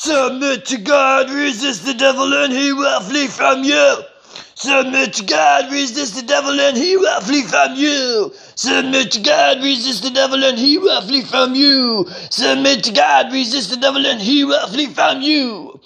Submit to God, resist the devil, and he will flee from you. Submit to God, resist the devil, and he will flee from you. Submit to God, resist the devil, and he will flee from you. Submit to God, resist the devil, and he will flee from you.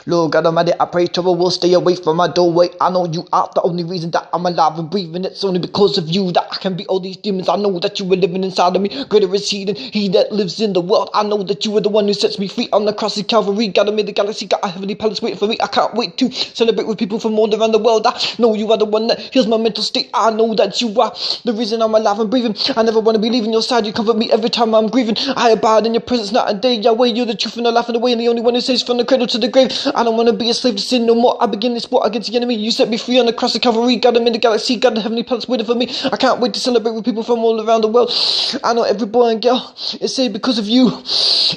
Lord God Almighty, I pray trouble will stay away from my doorway. I know you are the only reason that I'm alive and breathing. It's only because of you that I can beat all these demons. I know that you are living inside of me. Greater is he than he that lives in the world. I know that you are the one who sets me free on the cross of Calvary. God made the galaxy, got a heavenly palace waiting for me. I can't wait to celebrate with people from all around the world. I know you are the one that heals my mental state. I know that you are the reason I'm alive and breathing. I never want to be leaving your side. You comfort me every time I'm grieving. I abide in your presence night and day. Yahweh, you're the truth and the life and the way, and the only one who saves from the cradle to the grave. I don't want to be a slave to sin no more. I begin this war against the enemy. You set me free on the cross of Calvary. God, I'm in the galaxy. God, the heavenly palace waiting for me. I can't wait to celebrate with people from all around the world. I know every boy and girl is saved because of you.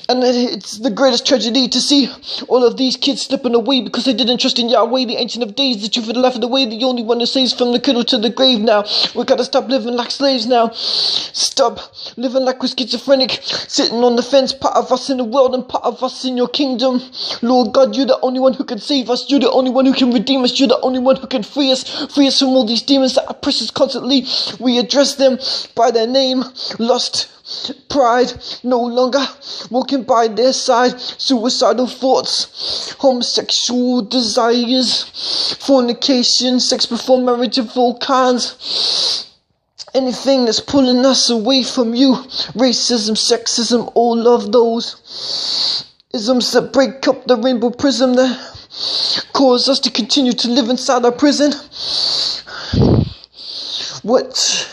And it's the greatest tragedy to see all of these kids slipping away because they didn't trust in Yahweh, the ancient of days, the truth of the life of the way, the only one who saves from the cradle to the grave now. We gotta stop living like slaves now. Stop living like we're schizophrenic, sitting on the fence, part of us in the world and part of us in your kingdom. Lord God, you're the only one who can save us. You're the only one who can redeem us. You're the only one who can free us from all these demons that oppress us constantly. We address them by their name. Lust, pride, no longer walking by their side. Suicidal thoughts, homosexual desires, fornication, sex before marriage of all kinds. Anything that's pulling us away from you. Racism, sexism, all of those isms that break up the rainbow prism that cause us to continue to live inside our prison. What?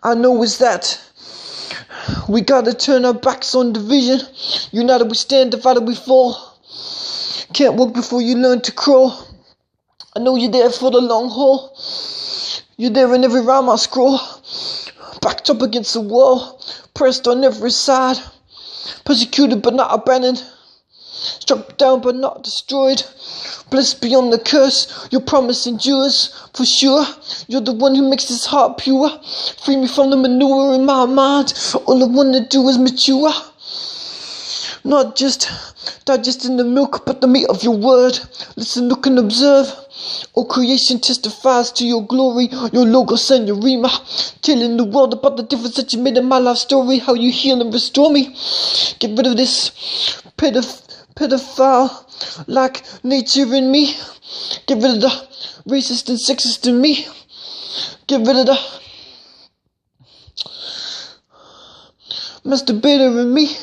I know is that we gotta turn our backs on division. United we stand, divided we fall. Can't walk before you learn to crawl. I know you're there for the long haul. You're there in every rhyme I scroll. Backed up against the wall. Pressed on every side. Persecuted but not abandoned. Struck down but not destroyed. Blessed beyond the curse. Your promise endures for sure. You're the one who makes this heart pure. Free me from the manure in my mind. All I want to do is mature. Not just digesting the milk, but the meat of your word. Listen, look and observe. All creation testifies to your glory, your logos and your rima. Telling the world about the difference that you made in my life story. How you heal and restore me. Get rid of this pedophile like nature in me. Get rid of the racist and sexist in me. Get rid of the masturbator in me.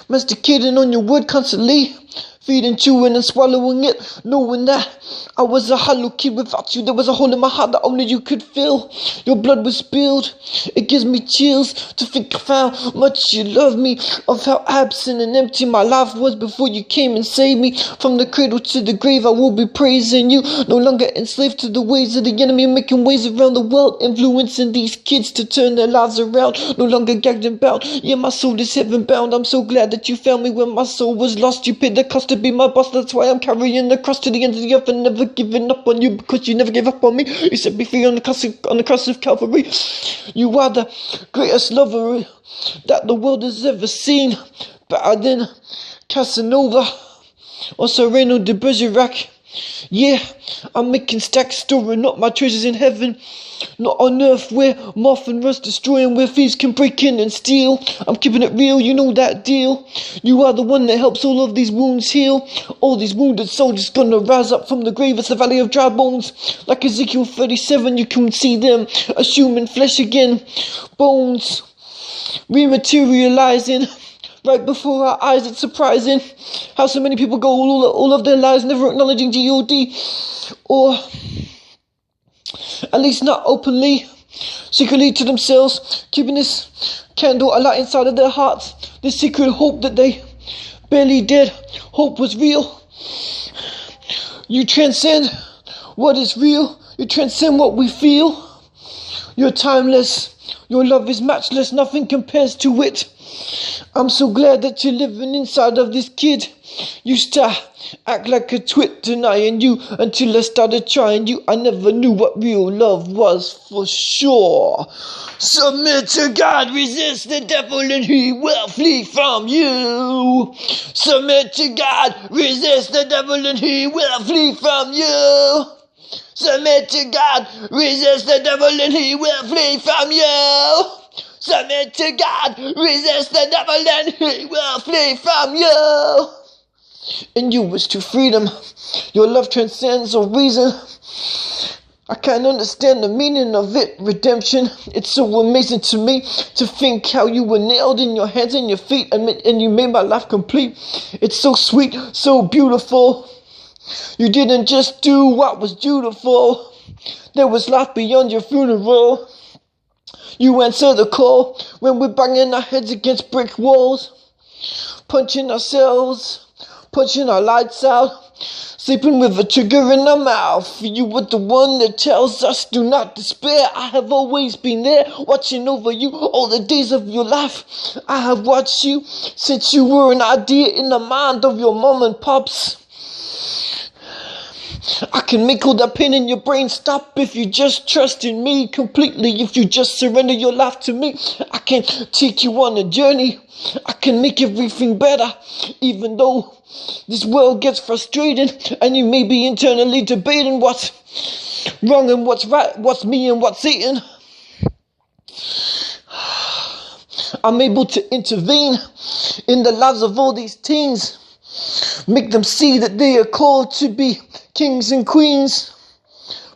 Masticating on your word constantly. Feeding, chewing and swallowing it. Knowing that I was a hollow kid without you. There was a hole in my heart that only you could fill. Your blood was spilled. It gives me chills to think of how much you love me. Of how absent and empty my life was before you came and saved me. From the cradle to the grave I will be praising you. No longer enslaved to the ways of the enemy. Making ways around the world. Influencing these kids to turn their lives around. No longer gagged and bound. Yeah, my soul is heaven bound. I'm so glad that you found me when my soul was lost. You paid the cost to be my boss. That's why I'm carrying the cross to the end of the earth and never giving up on you, because you never gave up on me. You set me free on the cross of Calvary. You are the greatest lover that the world has ever seen. Better than Casanova or Sereno de Bergerac. Yeah, I'm making stacks, storing up my treasures in heaven. Not on earth where moth and rust destroying, where thieves can break in and steal. I'm keeping it real, you know that deal. You are the one that helps all of these wounds heal. All these wounded soldiers gonna rise up from the grave. It's the valley of dry bones. Like Ezekiel 37, you can see them as human flesh again. Bones rematerializing right before our eyes. It's surprising how so many people go all of their lives never acknowledging God, or at least not openly, secretly to themselves, keeping this candle alight inside of their hearts, this secret hope that they barely did. Hope was real. You transcend what is real. You transcend what we feel. You're timeless. Your love is matchless, nothing compares to it. I'm so glad that you're living inside of this kid. Used to act like a twit, denying you until I started trying you. I never knew what real love was for sure. Submit to God, resist the devil, and he will flee from you. Submit to God, resist the devil, and he will flee from you. Submit to God, resist the devil, and he will flee from you. Submit to God, resist the devil, and he will flee from you. And you wish to freedom. Your love transcends all reason. I can't understand the meaning of it, redemption. It's so amazing to me to think how you were nailed in your hands and your feet, and you made my life complete. It's so sweet, so beautiful. You didn't just do what was dutiful. There was life beyond your funeral. You answer the call when we're banging our heads against brick walls, punching ourselves, punching our lights out, sleeping with a trigger in our mouth. You were the one that tells us do not despair. I have always been there, watching over you all the days of your life. I have watched you since you were an idea in the mind of your mom and pops. I can make all that pain in your brain stop if you just trust in me completely. If you just surrender your life to me, I can take you on a journey. I can make everything better, even though this world gets frustrated and you may be internally debating what's wrong and what's right, what's me and what's Satan. I'm able to intervene in the lives of all these teens. Make them see that they are called to be kings and queens,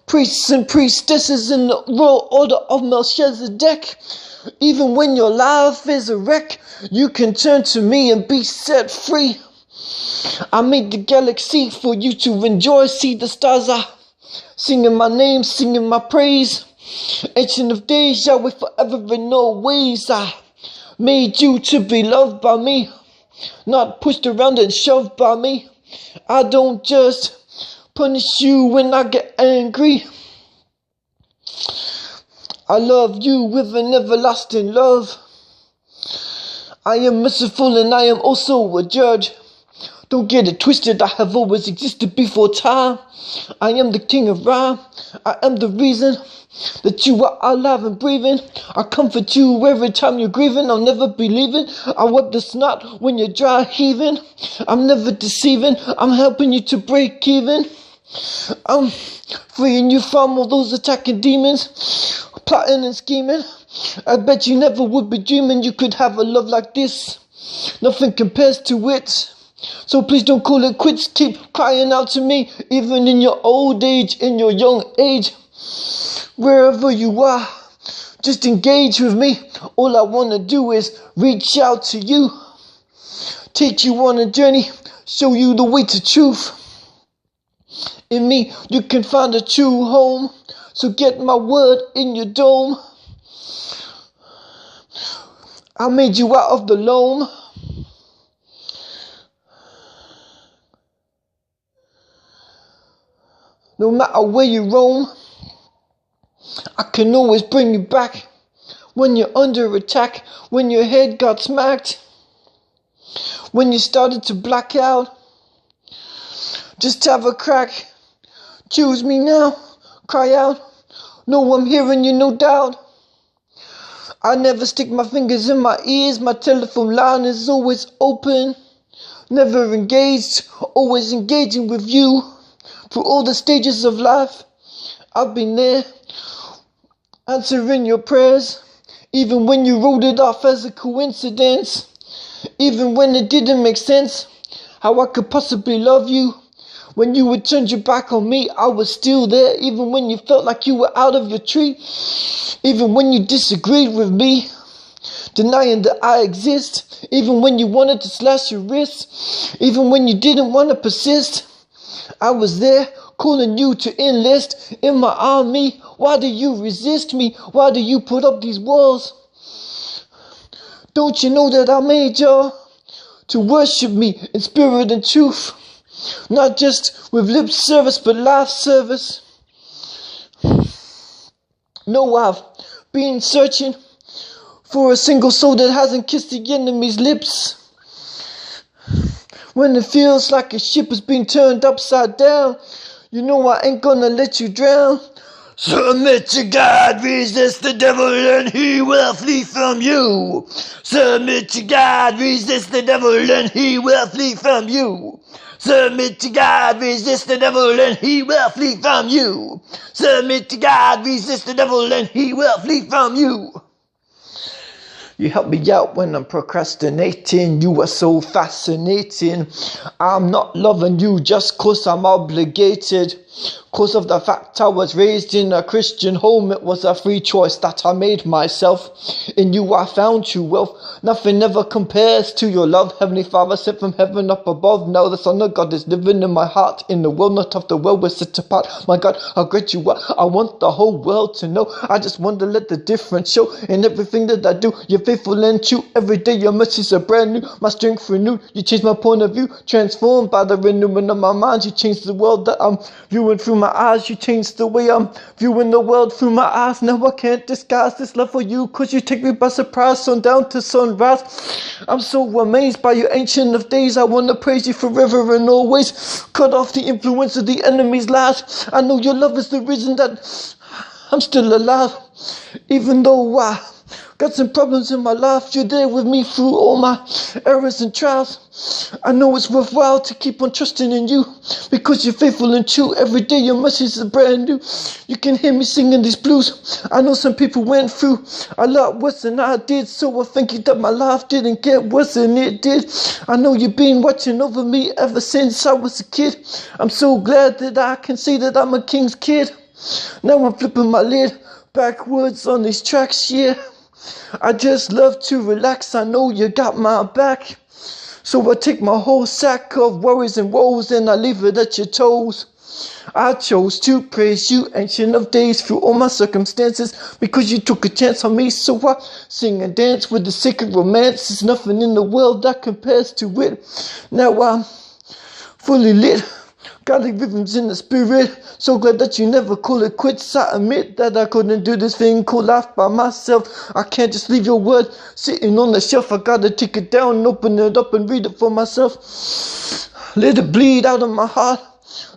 priests and priestesses in the royal order of Melchizedek. Even when your life is a wreck, you can turn to me and be set free. I made the galaxy for you to enjoy. See the stars are singing my name, singing my praise. Ancient of days, Yahweh forever in all ways. I made you to be loved by me, not pushed around and shoved by me. I don't just punish you when I get angry. I love you with an everlasting love. I am merciful and I am also a judge. Don't get it twisted, I have always existed before time. I am the king of rhyme. I am the reason that you are alive and breathing. I comfort you every time you're grieving. I'll never be leaving. I wipe the snot when you're dry heaving. I'm never deceiving. I'm helping you to break even. I'm freeing you from all those attacking demons, plotting and scheming. I bet you never would be dreaming you could have a love like this. Nothing compares to it. So please don't call it quits. Keep crying out to me, even in your old age, in your young age. Wherever you are, just engage with me. All I want to do is reach out to you, take you on a journey, show you the way to truth. In me, you can find a true home. So get my word in your dome. I made you out of the loam. No matter where you roam, I can always bring you back. When you're under attack, when your head got smacked, when you started to black out, just have a crack. Choose me now, cry out. No, I'm hearing you, no doubt. I never stick my fingers in my ears. My telephone line is always open. Never engaged, always engaging with you. Through all the stages of life, I've been there, answering your prayers, even when you wrote it off as a coincidence, even when it didn't make sense, how I could possibly love you. When you would turn your back on me, I was still there, even when you felt like you were out of your tree, even when you disagreed with me, denying that I exist, even when you wanted to slash your wrists, even when you didn't want to persist. I was there, calling you to enlist in my army. Why do you resist me? Why do you put up these walls? Don't you know that I made you to worship me in spirit and truth? Not just with lip service, but life service. No, I've been searching for a single soul that hasn't kissed the enemy's lips. When it feels like a ship is being turned upside down, you know I ain't gonna let you drown. Submit to God, resist the devil, and he will flee from you. Submit to God, resist the devil, and he will flee from you. Submit to God, resist the devil, and he will flee from you. Submit to God, resist the devil, and he will flee from you. You help me out when I'm procrastinating. You are so fascinating. I'm not loving you just cause I'm obligated. Cause of the fact I was raised in a Christian home, it was a free choice that I made myself. In you I found true wealth. Nothing ever compares to your love. Heavenly Father sent from heaven up above. Now the Son of God is living in my heart. In the world, not of the world, we're set apart. My God, how great you are. I want the whole world to know. I just want to let the difference show in everything that I do. You're faithful and true. Every day your mercies are brand new. My strength renewed. You changed my point of view. Transformed by the renewing of my mind. You changed the world that I'm viewing through my eyes. You changed the way I'm viewing the world through my eyes. Now I can't disguise this love for you, cause you take me by surprise. Sundown to sunrise, I'm so amazed by you, ancient of days. I want to praise you forever and always. Cut off the influence of the enemy's lies. I know your love is the reason that I'm still alive. Even though I got some problems in my life, you're there with me through all my errors and trials. I know it's worthwhile to keep on trusting in you, because you're faithful and true. Every day your mercies are brand new. You can hear me singing these blues. I know some people went through a lot worse than I did, so I thank you that my life didn't get worse than it did. I know you've been watching over me ever since I was a kid. I'm so glad that I can say that I'm a king's kid. Now I'm flipping my lid backwards on these tracks, yeah. I just love to relax, I know you got my back. So I take my whole sack of worries and woes and I leave it at your toes. I chose to praise you, ancient of days, through all my circumstances, because you took a chance on me. So I sing and dance with the sacred romance. There's nothing in the world that compares to it. Now I'm fully lit, godly rhythms in the spirit. So glad that you never call it quits. I admit that I couldn't do this thing called life by myself. I can't just leave your word sitting on the shelf. I gotta take it down and open it up and read it for myself. Let it bleed out of my heart.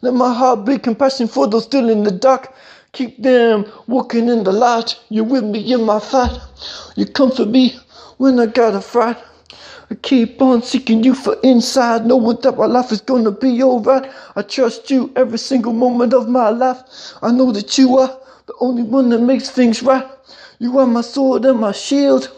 Let my heart bleed compassion for those still in the dark. Keep them walking in the light. You're with me in my fight. You comfort me when I got a fright. I keep on seeking you for inside, knowing that my life is gonna be alright. I trust you every single moment of my life. I know that you are the only one that makes things right. You are my sword and my shield.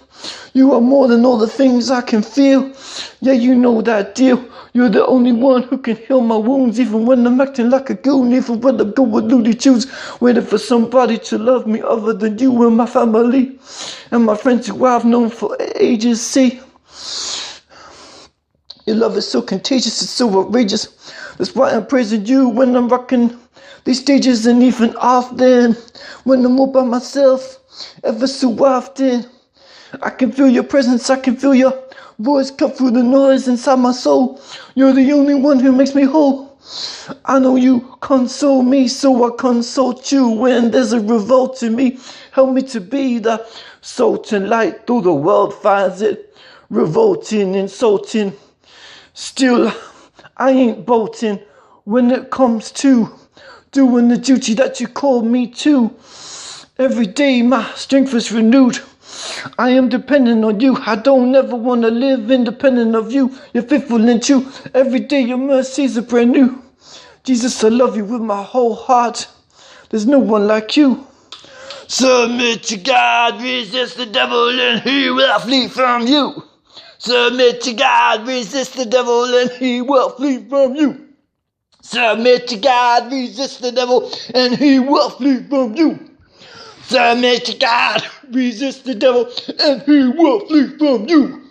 You are more than all the things I can feel. Yeah, you know that deal. You're the only one who can heal my wounds, even when I'm acting like a goon, even when I'm going Looney Tunes, waiting for somebody to love me other than you and my family and my friends who I've known for ages. See, your love is so contagious, it's so outrageous. That's why I'm praising you when I'm rocking these stages, and even often when I'm all by myself, ever so often. I can feel your presence, I can feel your voice cut through the noise inside my soul. You're the only one who makes me whole. I know you console me, so I consult you when there's a revolt in me. Help me to be the salt and light, though the world finds it revolting, insulting. Still, I ain't bolting when it comes to doing the duty that you called me to. Every day my strength is renewed. I am dependent on you. I don't ever want to live independent of you. You're faithful and true. Every day your mercies are brand new. Jesus, I love you with my whole heart. There's no one like you. Submit to God, resist the devil, and he will flee from you. Submit to God, resist the devil, and he will flee from you. Submit to God, resist the devil, and he will flee from you. Submit to God, resist the devil, and he will flee from you.